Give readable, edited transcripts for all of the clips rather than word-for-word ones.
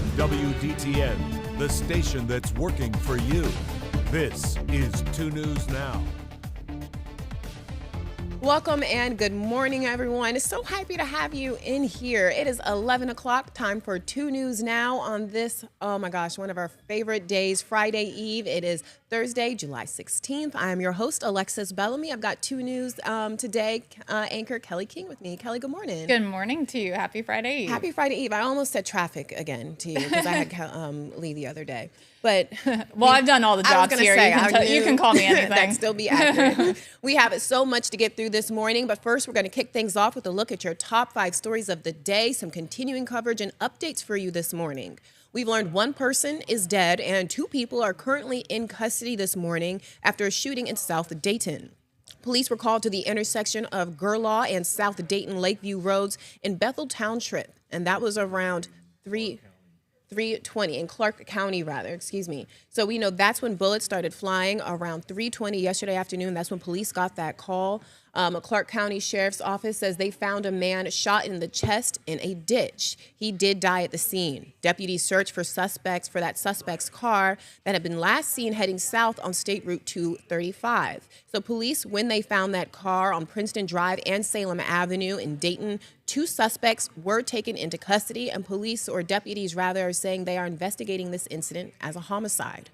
From WDTN, the station that's working for you, this is 2 News Now. Welcome and good morning, everyone. So happy to have you in here. It is 11 o'clock, time for 2 News Now on this, oh my gosh, one of our favorite days, Friday Eve. It is Thursday, July 16th. I am your host, Alexis Bellamy. I've got 2 News today. Anchor Kelly King with me. Kelly, good morning. Good morning to you. Happy Friday Eve. Happy Friday Eve. I almost said traffic again to you because I had Lee the other day. But well, I've done all the jobs here. You can call me anything. That'd still be accurate. We have so much to get through this morning, but first we're going to kick things off with a look at your top 5 stories of the day, some continuing coverage and updates for you this morning. We've learned 1 person is dead and 2 people are currently in custody this morning after a shooting in South Dayton. Police were called to the intersection of Gerlaw and South Dayton Lakeview Roads in Bethel Township, and that was around 3:20 in Clark County, excuse me. So we know that's when bullets started flying around 3:20 yesterday afternoon. That's when police got that call. A Clark County Sheriff's Office says they found a man shot in the chest in a ditch. He did die at the scene. Deputies searched for suspects for that suspect's car that had been last seen heading south on State Route 235. So police, when they found that car on Princeton Drive and Salem Avenue in Dayton, 2 suspects were taken into custody, and police, or deputies rather, are saying they are investigating this incident as a homicide.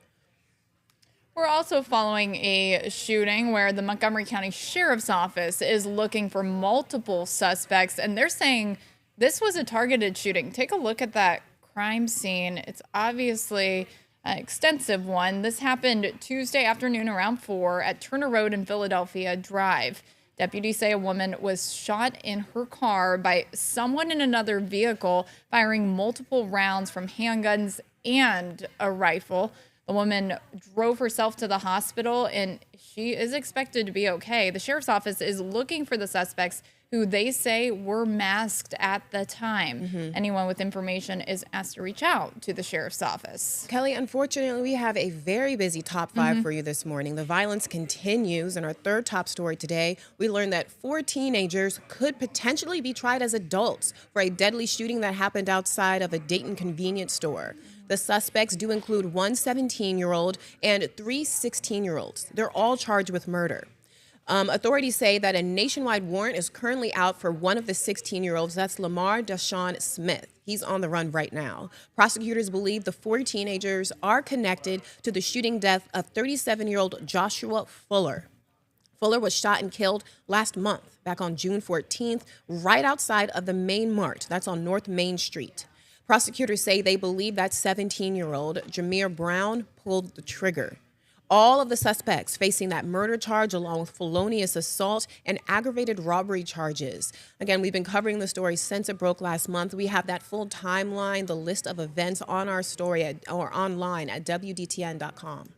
We're also following a shooting where the Montgomery County Sheriff's Office is looking for multiple suspects, and they're saying this was a targeted shooting. Take a look at that crime scene. It's obviously an extensive one. This happened Tuesday afternoon around 4 at Turner Road and Philadelphia Drive. Deputies say a woman was shot in her car by someone in another vehicle, firing multiple rounds from handguns and a rifle. The woman drove herself to the hospital, and she is expected to be okay. The sheriff's office is looking for the suspects who they say were masked at the time. Anyone with information is asked to reach out to the sheriff's office. Kelly, unfortunately, we have a very busy top 5 for you this morning. The violence continues. In our 3rd top story today, we learned that 4 teenagers could potentially be tried as adults for a deadly shooting that happened outside of a Dayton convenience store. The suspects do include 1 17-year-old and 3 16-year-olds. They're all charged with murder. Authorities say that a nationwide warrant is currently out for one of the 16-year-olds. That's Lamar Deshaun Smith. He's on the run right now. Prosecutors believe the 4 teenagers are connected to the shooting death of 37-year-old Joshua Fuller. Fuller was shot and killed last month, back on June 14th, right outside of the Main Mart. That's on North Main Street. Prosecutors say they believe that 17-year-old Jameer Brown pulled the trigger. All of the suspects facing that murder charge, along with felonious assault and aggravated robbery charges. Again, we've been covering the story since it broke last month. We have that full timeline, the list of events on our story or online at WDTN.com.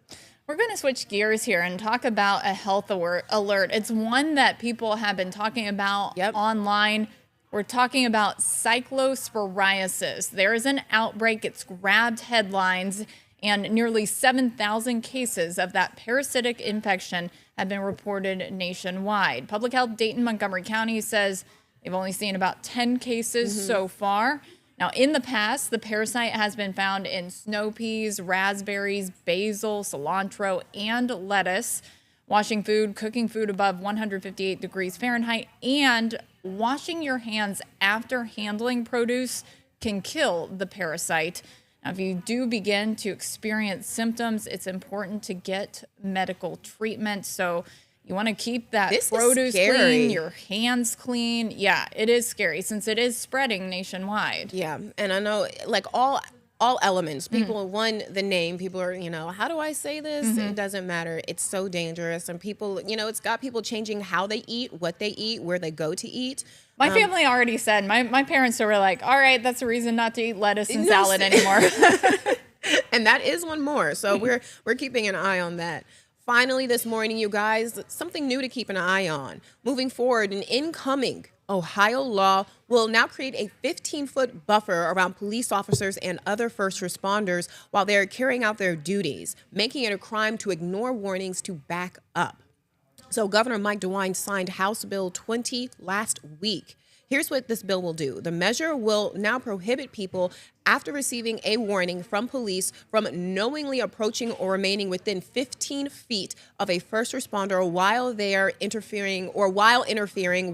We're going to switch gears here and talk about a health alert. It's one that people have been talking about online. We're talking about cyclosporiasis. There is an outbreak. It's grabbed headlines, and nearly 7,000 cases of that parasitic infection have been reported nationwide. Public Health Dayton Montgomery County says they've only seen about 10 cases so far. Now, in the past, the parasite has been found in snow peas, raspberries, basil, cilantro, and lettuce. Washing food, cooking food above 158 degrees Fahrenheit, and washing your hands after handling produce can kill the parasite. Now, if you do begin to experience symptoms, it's important to get medical treatment. So you want to keep that produce clean, your hands clean. Yeah, it is scary since it is spreading nationwide. Yeah, and I know like all elements, people, the name, people are, how do I say this? It doesn't matter. It's so dangerous. And people, it's got people changing how they eat, what they eat, where they go to eat. My family already said, my parents were like, all right, that's a reason not to eat lettuce and salad anymore. And that is one more. So we're keeping an eye on that. Finally, this morning, you guys, something new to keep an eye on. Moving forward, an incoming Ohio law will now create a 15-foot buffer around police officers and other first responders while they're carrying out their duties, making it a crime to ignore warnings to back up. So Governor Mike DeWine signed House Bill 20 last week. Here's what this bill will do. The measure will now prohibit people after receiving a warning from police from knowingly approaching or remaining within 15 feet of a first responder while they are interfering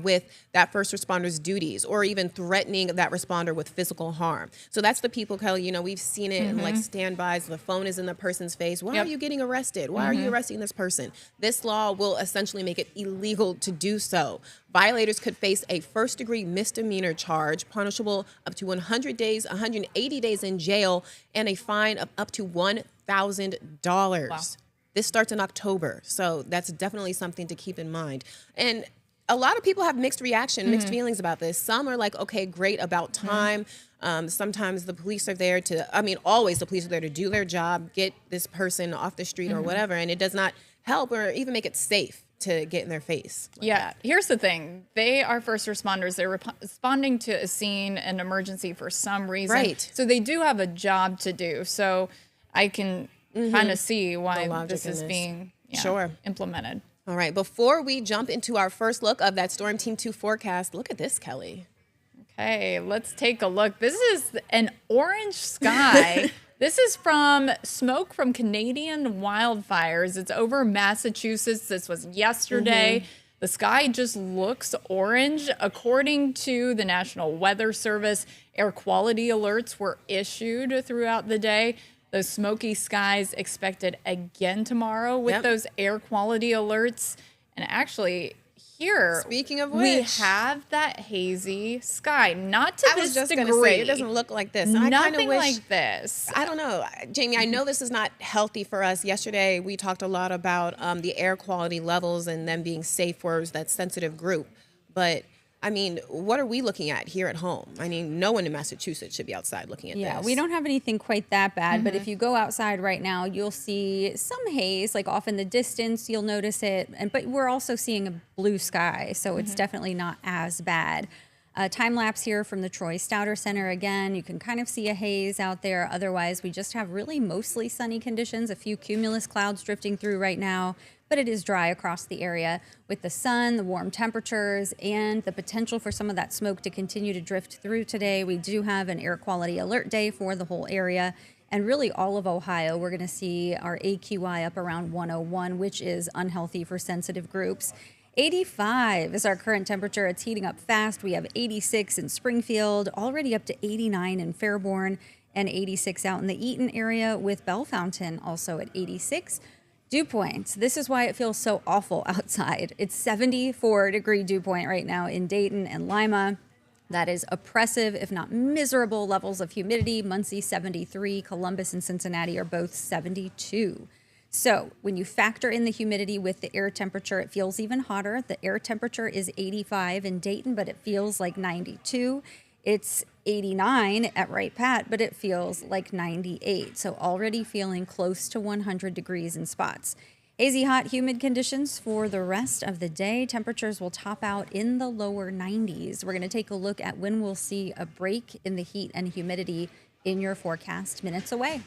with that first responder's duties, or even threatening that responder with physical harm. So that's the people, Kelly, you know, we've seen it in like standbys. The phone is in the person's face. Why are you getting arrested? Why are you arresting this person? This law will essentially make it illegal to do so. Violators could face a first-degree misdemeanor charge, punishable up to 100 days, 180 days in jail, and a fine of up to $1,000. Wow. This starts in October, so that's definitely something to keep in mind. And a lot of people have mixed mixed feelings about this. Some are like, okay, great, about time. Sometimes the police are there always the police are there to do their job, get this person off the street or whatever, and it does not help or even make it safe to get in their face. Here's the thing. They are first responders. They're responding to a scene, an emergency for some reason. Right. So they do have a job to do. So I can kind of see why this is being implemented. All right. Before we jump into our first look of that Storm Team 2 forecast, look at this, Kelly. Okay, let's take a look. This is an orange sky. This is from smoke from Canadian wildfires. It's over Massachusetts. This was yesterday. The sky just looks orange. According to the National Weather Service, air quality alerts were issued throughout the day. Those smoky skies expected again tomorrow with those air quality alerts. And actually, here, speaking of which, we have that hazy sky. Not to this degree. I was just going to say, it doesn't look like this. Nothing I wish, like this. I don't know. Jamie, I know this is not healthy for us. Yesterday, we talked a lot about the air quality levels and them being safe for that sensitive group. But I mean, what are we looking at here at home? I mean, no one in Massachusetts should be outside looking at this. Yeah, we don't have anything quite that bad, but if you go outside right now, you'll see some haze, like off in the distance, you'll notice it. But we're also seeing a blue sky, so it's definitely not as bad. Time lapse here from the Troy Stouter Center. Again, you can kind of see a haze out there. Otherwise, we just have really mostly sunny conditions, a few cumulus clouds drifting through right now. But it is dry across the area with the sun, the warm temperatures, and the potential for some of that smoke to continue to drift through today. We do have an air quality alert day for the whole area. And really all of Ohio, we're going to see our AQI up around 101, which is unhealthy for sensitive groups. 85 is our current temperature. It's heating up fast. We have 86 in Springfield, already up to 89 in Fairborn, and 86 out in the Eaton area, with Bellefontaine also at 86. Dew points. This is why it feels so awful outside. It's 74-degree dew point right now in Dayton and Lima. That is oppressive, if not miserable, levels of humidity. Muncie, 73. Columbus and Cincinnati are both 72. So when you factor in the humidity with the air temperature, it feels even hotter. The air temperature is 85 in Dayton, but it feels like 92. It's 89 at Wright Pat, but it feels like 98. So already feeling close to 100 degrees in spots. Hazy, hot, humid conditions for the rest of the day. Temperatures will top out in the lower 90s. We're going to take a look at when we'll see a break in the heat and humidity in your forecast minutes away.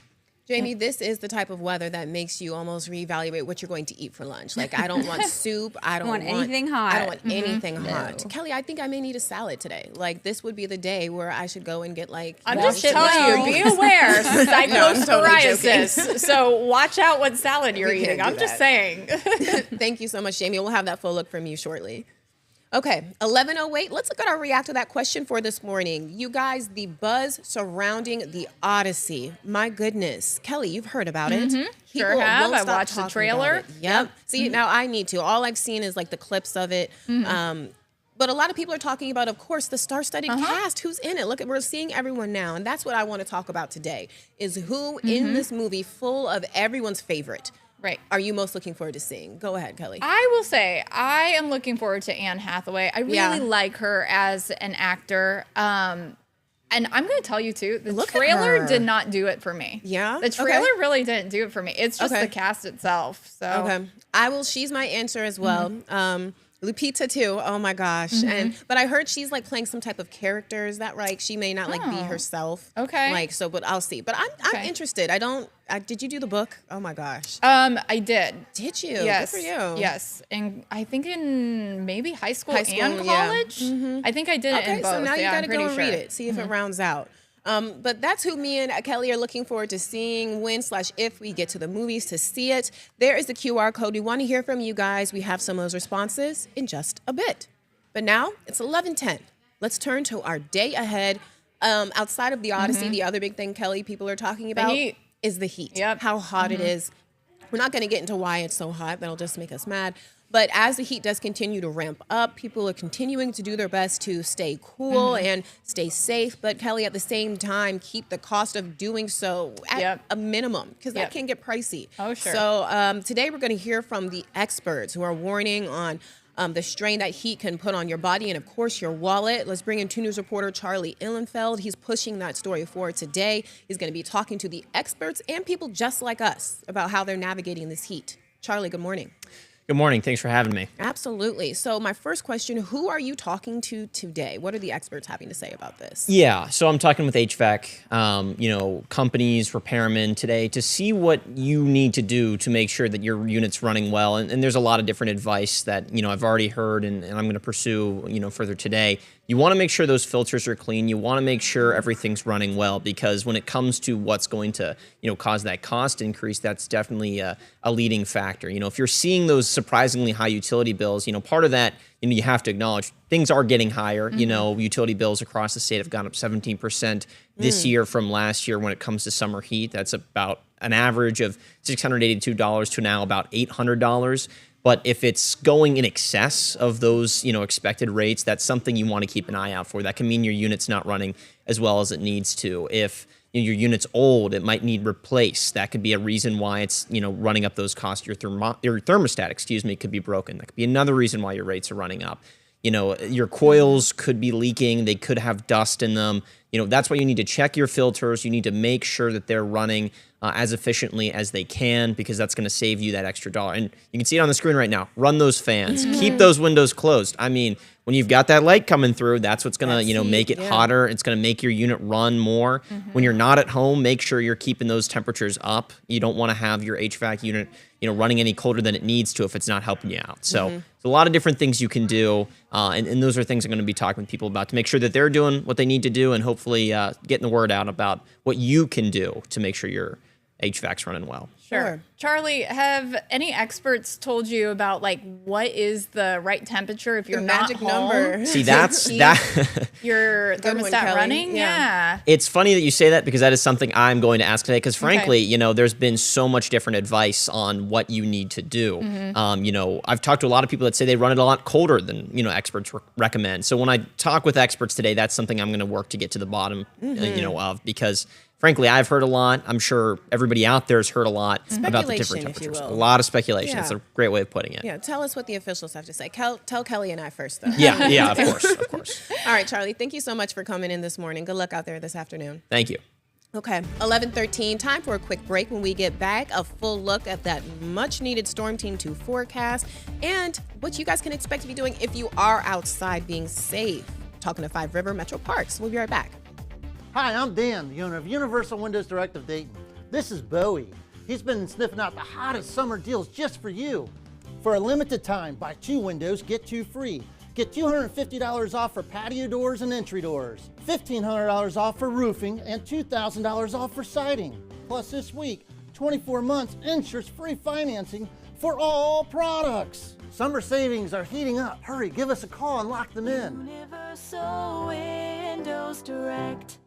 Jamie, this is the type of weather that makes you almost reevaluate what you're going to eat for lunch. Like, I don't want soup. I don't want anything hot. I don't want anything hot. Kelly, I think I may need a salad today. Like, this would be the day where I should go and get, like, I'm just telling you, be aware. Cyclosporiasis. Totally so watch out what salad you're eating. I'm just saying. Thank you so much, Jamie. We'll have that full look from you shortly. Okay, 11:08. Let's look at our react to that question for this morning. You guys, the buzz surrounding the Odyssey. My goodness. Kelly, you've heard about it. Sure have. I watched the trailer. Yep. See, now I need to. All I've seen is like the clips of it. But a lot of people are talking about, of course, the star-studded cast. Who's in it? Look, we're seeing everyone now. And that's what I want to talk about today, is who in this movie, full of everyone's favorite, are you most looking forward to seeing? Go ahead, Kelly. I will say I am looking forward to Anne Hathaway. I really like her as an actor. And I'm going to tell you, too, the trailer did not do it for me. Yeah? The trailer really didn't do it for me. It's just the cast itself. So She's my answer as well. Lupita too. Oh my gosh. But I heard she's like playing some type of character. Is that right? She may not like be herself. Okay. Like so, but I'll see. But I'm interested. Did you do the book? Oh my gosh. I did. Did you? Yes. Good for you. Yes. And I think in maybe high school and college. I think I did it in both. So now you got to go and read it. See if it rounds out. But that's who me and Kelly are looking forward to seeing when/if we get to the movies to see it. There is the QR code. We want to hear from you guys. We have some of those responses in just a bit. But now it's 11:10. Let's turn to our day ahead. Outside of the Odyssey, the other big thing, Kelly, people are talking about is the heat. Yep. How hot it is. We're not going to get into why it's so hot. That'll just make us mad. But as the heat does continue to ramp up, people are continuing to do their best to stay cool and stay safe. But Kelly, at the same time, keep the cost of doing so at a minimum, because that can get pricey. Oh, sure. So today we're going to hear from the experts who are warning on the strain that heat can put on your body and, of course, your wallet. Let's bring in 2 News reporter Charlie Ihlenfeld. He's pushing that story forward today. He's going to be talking to the experts and people just like us about how they're navigating this heat. Charlie, good morning. Good morning. Thanks for having me. Absolutely. So my first question, who are you talking to today? What are the experts having to say about this? Yeah, so I'm talking with HVAC, companies, repairmen today to see what you need to do to make sure that your unit's running well. And there's a lot of different advice that, I've already heard and I'm going to pursue, further today. You want to make sure those filters are clean. You want to make sure everything's running well, because when it comes to what's going to, cause that cost increase, that's definitely a leading factor. If you're seeing those surprisingly high utility bills, part of that, you have to acknowledge things are getting higher. Utility bills across the state have gone up 17% this year from last year when it comes to summer heat. That's about an average of $682 to now about $800. But if it's going in excess of those, expected rates, that's something you want to keep an eye out for. That can mean your unit's not running as well as it needs to. If your unit's old, it might need replaced. That could be a reason why it's, running up those costs. Your thermostat, could be broken. That could be another reason why your rates are running up. Your coils could be leaking. They could have dust in them. That's why you need to check your filters. You need to make sure that they're running as efficiently as they can, because that's going to save you that extra dollar. And you can see it on the screen right now. Run those fans. Keep those windows closed. I mean, when you've got that light coming through, that's what's going to, make it hotter. It's going to make your unit run more. When you're not at home, make sure you're keeping those temperatures up. You don't want to have your HVAC unit, running any colder than it needs to if it's not helping you out. So there's a lot of different things you can do. And those are things I'm going to be talking with people about to make sure that they're doing what they need to do, and hopefully getting the word out about what you can do to make sure your HVAC's running well. Sure. Charlie, have any experts told you about what is the right temperature if you're not magic home? number? See, that's that. Your thermostat running? Yeah. It's funny that you say that, because that is something I'm going to ask today. Because frankly, there's been so much different advice on what you need to do. I've talked to a lot of people that say they run it a lot colder than experts recommend. So when I talk with experts today, that's something I'm going to work to get to the bottom, of, because frankly, I've heard a lot. I'm sure everybody out there has heard a lot about the different temperatures. A lot of speculation. Yeah. It's a great way of putting it. Yeah, tell us what the officials have to say. Tell Kelly and I first, though. Yeah, of course. All right, Charlie, thank you so much for coming in this morning. Good luck out there this afternoon. Thank you. Okay, 11:13, time for a quick break. When we get back, a full look at that much-needed Storm Team 2 forecast and what you guys can expect to be doing if you are outside being safe. Talking to Five River Metro Parks. We'll be right back. Hi, I'm Dan, the owner of Universal Windows Direct of Dayton. This is Bowie. He's been sniffing out the hottest summer deals just for you. For a limited time, buy 2 windows, get 2 free. Get $250 off for patio doors and entry doors, $1,500 off for roofing, and $2,000 off for siding. Plus this week, 24 months interest-free financing for all products. Summer savings are heating up. Hurry, give us a call and lock them in. Universal Windows Direct.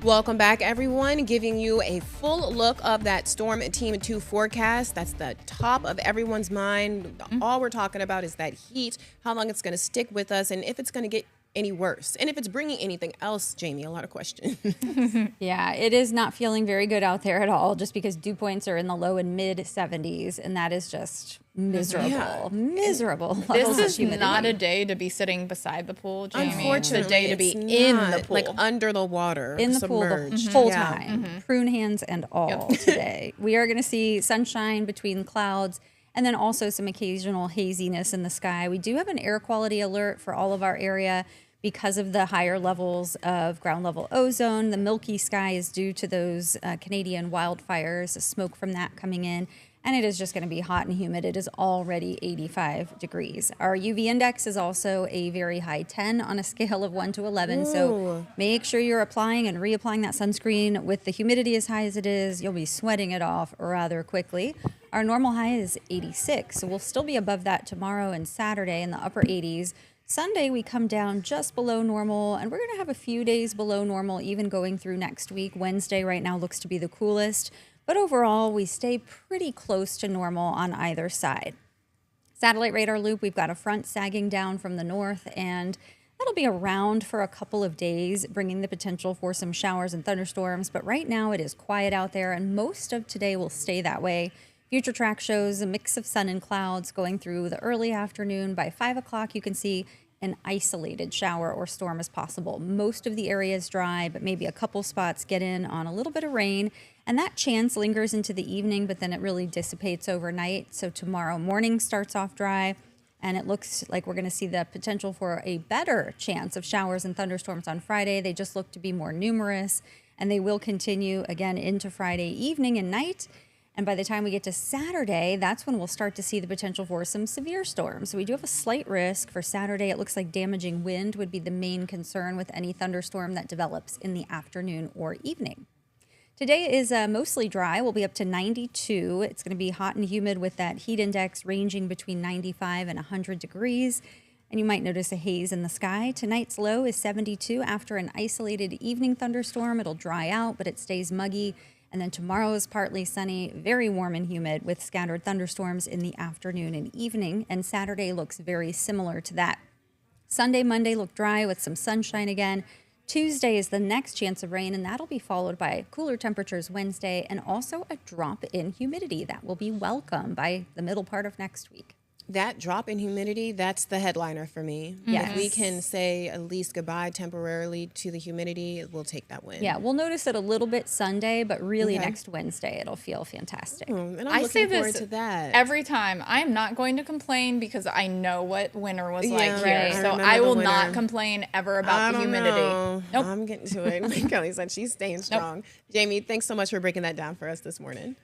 Welcome back, everyone. Giving you a full look of that Storm Team 2 forecast. That's the top of everyone's mind. All we're talking about is that heat, how long it's going to stick with us, and if it's going to get any worse. And if it's bringing anything else, Jamie, a lot of questions. Yeah, it is not feeling very good out there at all, just because dew points are in the low and mid 70s, and that is just miserable. Yeah. Miserable. This is not a day to be sitting beside the pool, Jamie. Unfortunately, it's a day to be it's in not, the pool. like under the water, in the submerged. pool the whole time. Prune hands and all today. We are going to see sunshine between clouds, and then also some occasional haziness in the sky. We do have an air quality alert for all of our area because of the higher levels of ground level ozone. The milky sky is due to those Canadian wildfires, the smoke from that coming in, and it is just going to be hot and humid. It is already 85 degrees. Our UV index is also a very high 10 on a scale of 1 to 11, so make sure you're applying and reapplying that sunscreen. With the humidity as high as it is, you'll be sweating it off rather quickly. Our normal high is 86, so we'll still be above that tomorrow and Saturday in the upper 80s. Sunday, we come down just below normal, and we're going to have a few days below normal even going through next week. Wednesday right now looks to be the coolest, but overall, we stay pretty close to normal on either side. Satellite radar loop, we've got a front sagging down from the north, and that'll be around for a couple of days, bringing the potential for some showers and thunderstorms, but right now it is quiet out there, and most of today will stay that way. Future track shows a mix of sun and clouds going through the early afternoon. By 5 o'clock, you can see an isolated shower or storm as possible. Most of the area is dry, but maybe a couple spots get in on a little bit of rain. And that chance lingers into the evening, but then it really dissipates overnight. So tomorrow morning starts off dry, and it looks like we're going to see the potential for a better chance of showers and thunderstorms on Friday. They just look to be more numerous, and they will continue again into Friday evening and night. And by the time we get to Saturday, that's when we'll start to see the potential for some severe storms. So we do have a slight risk for Saturday. It looks like damaging wind would be the main concern with any thunderstorm that develops in the afternoon or evening. Today is mostly dry. We'll be up to 92. It's going to be hot and humid with that heat index ranging between 95 and 100 degrees. And you might notice a haze in the sky. Tonight's low is 72 after an isolated evening thunderstorm. It'll dry out, but it stays muggy. And then tomorrow is partly sunny, very warm and humid with scattered thunderstorms in the afternoon and evening. And Saturday looks very similar to that. Sunday, Monday look dry with some sunshine again. Tuesday is the next chance of rain, and that'll be followed by cooler temperatures Wednesday and also a drop in humidity that will be welcome by the middle part of next week. That drop in humidity, that's the headliner for me. Yes. If we can say at least goodbye temporarily to the humidity, we'll take that win. Yeah, we'll notice it a little bit Sunday, but really next Wednesday it'll feel fantastic. And I'm I say looking forward this to that. every time. I am not going to complain because I know what winter was like Yeah, here. right. I So remember I will the not winter. complain ever about the humidity. Nope. I'm getting to it. Like Kelly said, she's staying strong. Jamie, thanks so much for breaking that down for us this morning.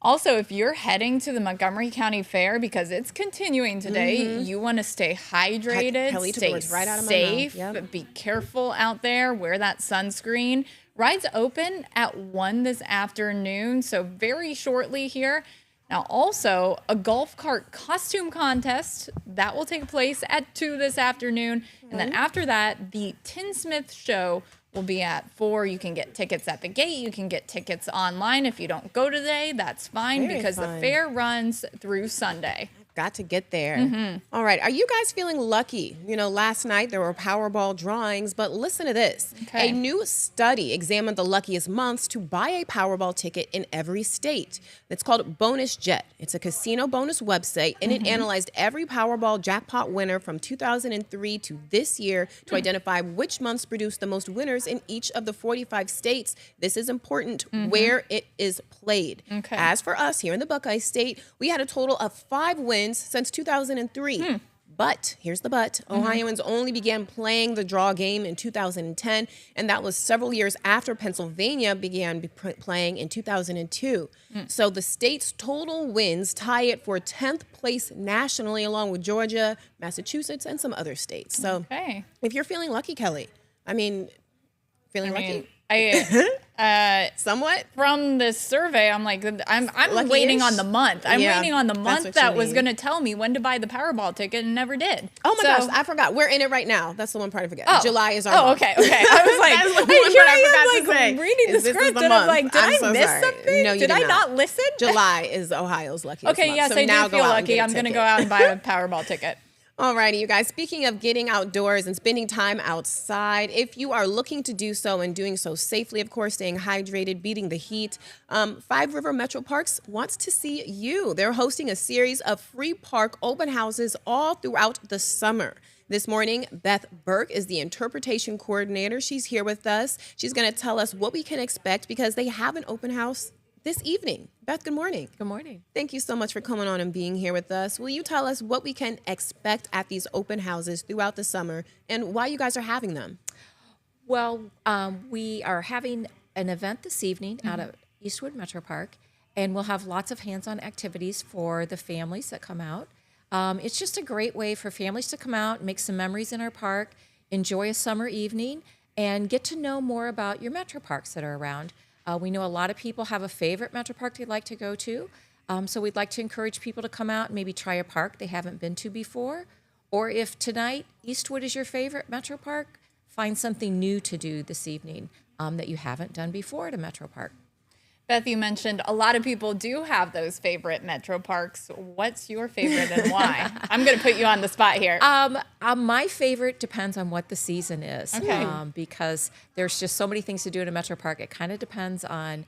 Also, if you're heading to the Montgomery County Fair, because it's continuing today, you want to stay hydrated, Kelly took the stay words right out of my mouth. safe, Yep. be careful out there, wear that sunscreen. Rides open at 1 this afternoon, so very shortly here. Now, also, a golf cart costume contest that will take place at 2 this afternoon. And then after that, the Tinsmith Show will be at 4. You can get tickets at the gate. You can get tickets online. If you don't go today, that's fine Very because fun. the fair runs through Sunday. Got to get there. All right. Are you guys feeling lucky? You know, last night there were Powerball drawings, but listen to this. Okay. A new study examined the luckiest months to buy a Powerball ticket in every state. It's called Bonus Jet. It's a casino bonus website, and it analyzed every Powerball jackpot winner from 2003 to this year to identify which months produced the most winners in each of the 45 states. This is important where it is played. Okay. As for us here in the Buckeye State, we had a total of 5 wins since 2003. But here's the but. Ohioans only began playing the draw game in 2010, and that was several years after Pennsylvania began playing in 2002. So the state's total wins tie it for 10th place nationally, along with Georgia, Massachusetts, and some other states. So Okay. if you're feeling lucky, Kelly, feeling lucky? Somewhat? From this survey, I'm like, I'm Lucky-ish? waiting on the month. I'm Yeah, waiting on the that's month what that you was need. going to tell me when to buy the Powerball ticket and never did. Oh my So- gosh, I forgot. We're in it right now. That's the one part I forgot. Oh. July is our Oh, month. okay. I was like, That's the hey, one here part I I forgot am, to say. like, reading the This is script, the and I'm month. like, did I'm I so miss sorry. something? No, you did did I not. not listen? July is Ohio's luckiest Okay, month. yes, so I now do go feel out and lucky. get a I'm going to ticket. go out and buy a Powerball ticket. Alrighty, you guys. Speaking of getting outdoors and spending time outside, if you are looking to do so and doing so safely, of course, staying hydrated, beating the heat, Five River Metro Parks wants to see you. They're hosting a series of free park open houses all throughout the summer. This morning, Beth Burke is the interpretation coordinator. She's here with us. She's going to tell us what we can expect because they have an open house this evening. Beth, good morning. Good morning. Thank you so much for coming on and being here with us. Will you tell us what we can expect at these open houses throughout the summer and why you guys are having them? Well, we are having an event this evening out at Eastwood Metro Park, and we'll have lots of hands-on activities for the families that come out. It's just a great way for families to come out, make some memories in our park, enjoy a summer evening, and get to know more about your Metro Parks that are around. We know a lot of people have a favorite Metro Park they'd like to go to, so we'd like to encourage people to come out and maybe try a park they haven't been to before. Or if tonight Eastwood is your favorite Metro Park, find something new to do this evening that you haven't done before at a Metro Park. Beth, you mentioned a lot of people do have those favorite Metro Parks. What's your favorite and why? I'm going to put you on the spot here. My favorite depends on what the season is. Okay. Because there's just so many things to do in a Metro Park. It kind of depends on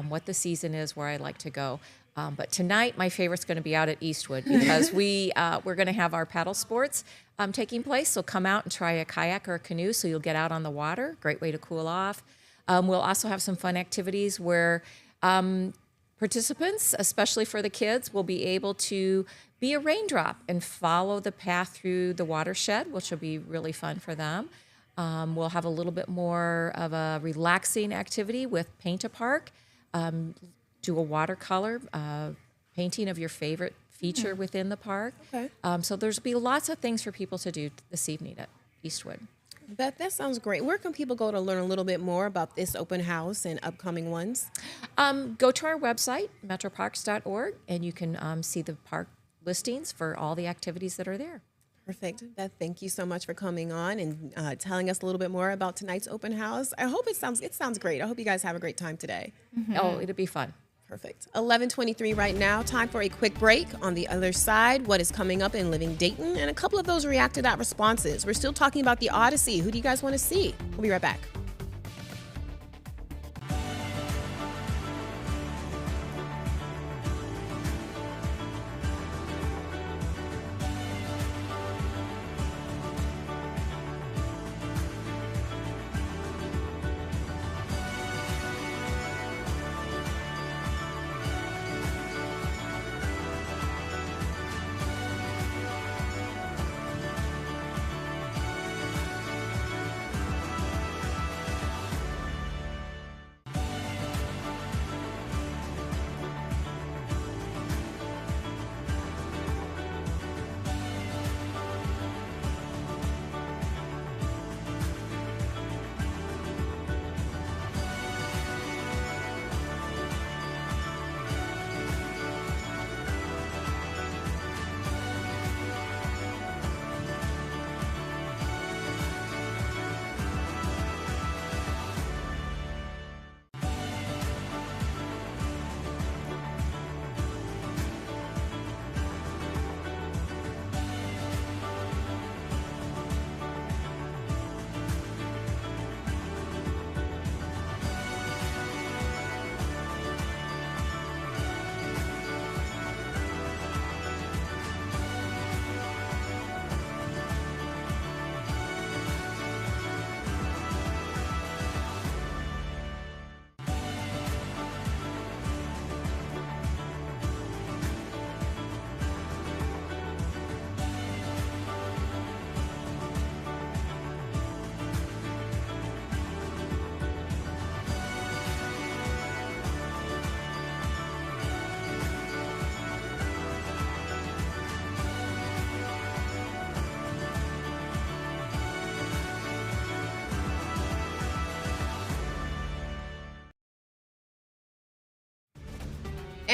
what the season is, where I like to go. But tonight, my favorite's going to be out at Eastwood because we're going to have our paddle sports taking place. So come out and try a kayak or a canoe so you'll get out on the water. Great way to cool off. We'll also have some fun activities where participants, especially for the kids, will be able to be a raindrop and follow the path through the watershed, which will be really fun for them. We'll have a little bit more of a relaxing activity with Paint a Park, do a watercolor painting of your favorite feature within the park. Okay. So there's be lots of things for people to do this evening at Eastwood. Beth, that sounds great. Where can people go to learn a little bit more about this open house and upcoming ones? Go to our website, metroparks.org, and you can see the park listings for all the activities that are there. Perfect. Beth, thank you so much for coming on and telling us a little bit more about tonight's open house. I hope it sounds great. I hope you guys have a great time today. Oh, it'll be fun. Perfect. 11:23 right now. Time for a quick break. On the other side, what is coming up in Living Dayton, and a couple of those reacted out responses. We're still talking about the Odyssey. Who do you guys want to see? We'll be right back.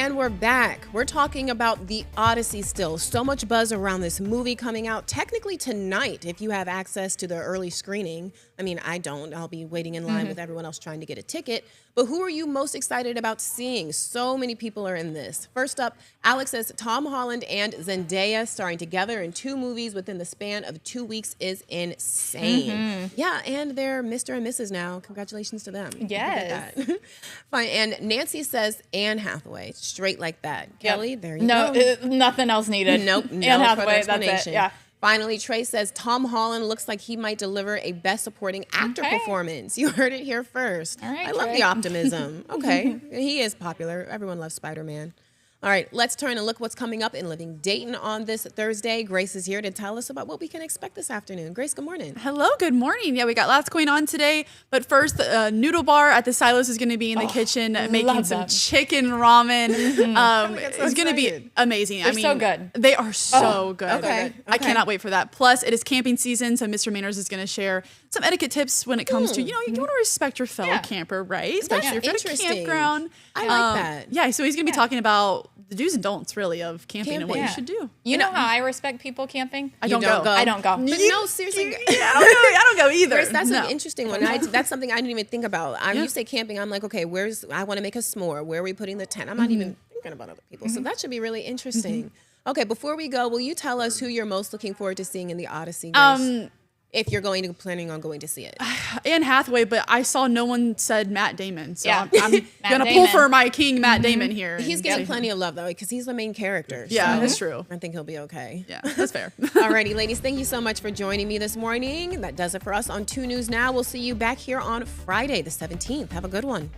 And we're back. We're talking about The Odyssey still. So much buzz around this movie coming out technically tonight if you have access to the early screening. I mean, I don't. I'll be waiting in line with everyone else trying to get a ticket. But who are you most excited about seeing? So many people are in this. First up, Alex says Tom Holland and Zendaya starring together in 2 movies within the span of 2 weeks is insane. Yeah, and they're Mr. and Mrs. now. Congratulations to them. Yes. Fine. And Nancy says Anne Hathaway. Straight like that. Kelly, there you No, go. nothing else needed. Nope. Anne No further Hathaway, that's explanation. it. Yeah. Finally, Trey says Tom Holland looks like he might deliver a Best Supporting Actor performance. You heard it here first. All right, I love Trey. the optimism. Okay, he is popular. Everyone loves Spider-Man. All right, let's turn and look what's coming up in Living Dayton on this Thursday. Grace is here to tell us about what we can expect this afternoon. Grace, good morning. Hello, good morning. Yeah, we got lots going on today. But first, the noodle bar at the Silos is going to be in the kitchen making some chicken ramen. It's going to be amazing. They're so good. They are so good. okay. I cannot wait for that. Plus, it is camping season, so Mr. Manners is going to share some etiquette tips when it comes to, you want to respect your fellow camper, right? Especially if you're at a interesting. campground. I like that. Yeah, so he's going to be talking about the do's and don'ts, really, of camping and what you Yeah. should do. You know how I respect people camping? I don't don't go. I don't go. But no, seriously. I don't go either. Grace, that's No. an interesting one. That's something I didn't even think about. You say camping, I'm like, okay, I want to make a s'more. Where are we putting the tent? I'm not even thinking about other people. So that should be really interesting. Okay, before we go, will you tell us who you're most looking forward to seeing in The Odyssey, Grace? If you're planning on going to see it. Anne Hathaway, but I saw no one said Matt Damon. So Yeah. I'm gonna pull for my king, Matt Damon here. He's and getting say- plenty of love, though, because he's the main character. Yeah, so that's true. I think he'll be okay. Yeah, that's fair. Alrighty, ladies, thank you so much for joining me this morning. That does it for us on 2 News Now. We'll see you back here on Friday, the 17th. Have a good one.